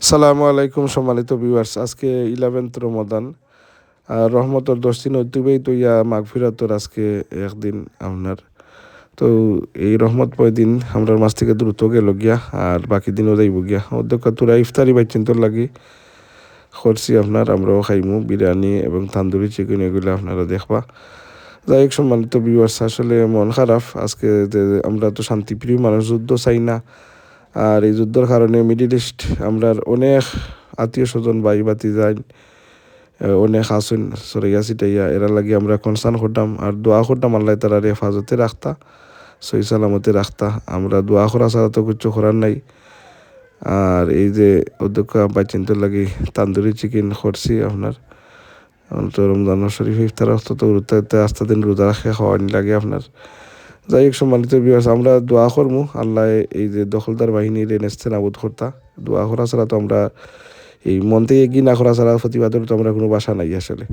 সালামু আলাইকুম সম্মানিত ভিউয়ার্স। আজকে 11th রমাদান, আর রহমতর 10 দিন ঐতিহ্যই তো মাগফিরাতর আজকে একদিন আপনার। তো এই রহমতময় দিন আমরা মাছ থেকে দ্রুত গেল গিয়া, আর বাকি দিনও যাইব গিয়া অধ্যক্ষ তোরা ইফতারি বাইছেন তোর লাগি করছি আপনার। আমরাও খাইমু বিরিয়ানি এবং তান্দুরি চিকেন, এগুলো আপনারা দেখবা। যাই হোক সম্মানিত ভিউয়ার্স, আসলে মন খারাপ আজকে যে আমরা তো শান্তিপ্রিয় মানুষ, যুদ্ধ চাই না। আর এই যুদ্ধের কারণে মিডিল ইস্ট আমরা অনেক আত্মীয় স্বজন ভাই বাতি যাই, অনেক আসুন সরাইয়া ছিটাইয়া, এরা লাগে আমরা কনসার্ন করতাম আর দোয়া করতাম আল্লাহ তালার হেফাজতে রাখতা, সহি সালামতে রাখতা। আমরা দোয়া করা ছাড়া তো কিছু করার নাই। আর এই যে অধ্যক্ষ বাচ্চিন্তর লাগে তান্দুরি চিকেন করছি আপনার। তো রমজান শরীফ ইফতার তো আস্তে দিন রোজা রাখে খাওয়ানি লাগে আপনার। যাই হোক সম্মানিত ভিউয়ার্স, আমরা দোয়া করবো আল্লাহ এই যে দখলদার বাহিনীর নেস্তে নাবুদ করতা। দোয়া করা ছাড়া তো আমরা, এই মন থেকে এগিয়ে না করা ছাড়া প্রতিবাদের তো আমরা কোনো বাসা নাই আসলে।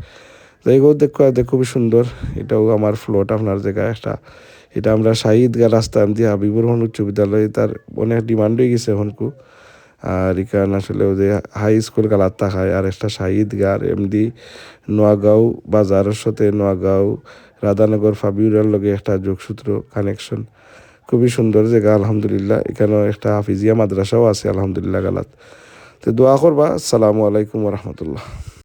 যাই হোক দেখো খুবই সুন্দর। এটাও আমার ফ্লোট আপনার জায়গায় একটা। এটা আমরা শাহিদগা রাস্তা দিয়ে হাবিবুর রহমান উচ্চ বিদ্যালয়ে, তার অনেক ডিমান্ড হয়ে গেছে এখনকু। আর এখানে আসলে ওদের হাই স্কুল গালাত থাকায়, আর একটা শাহিদগার এমডি নোয়াগাঁও বাজারের সাথে নোয়াগাঁও রাধানগর ফাবিউরার লগে একটা যোগসূত্র কানেকশন। খুবই সুন্দর জায়গা আলহামদুলিল্লাহ। এখানেও একটা হাফিজিয়া মাদ্রাসাও আছে আলহামদুলিল্লাহ গালাত। তো দোয়া করবা। আসসালামু আলাইকুম রহমতুল্লাহ।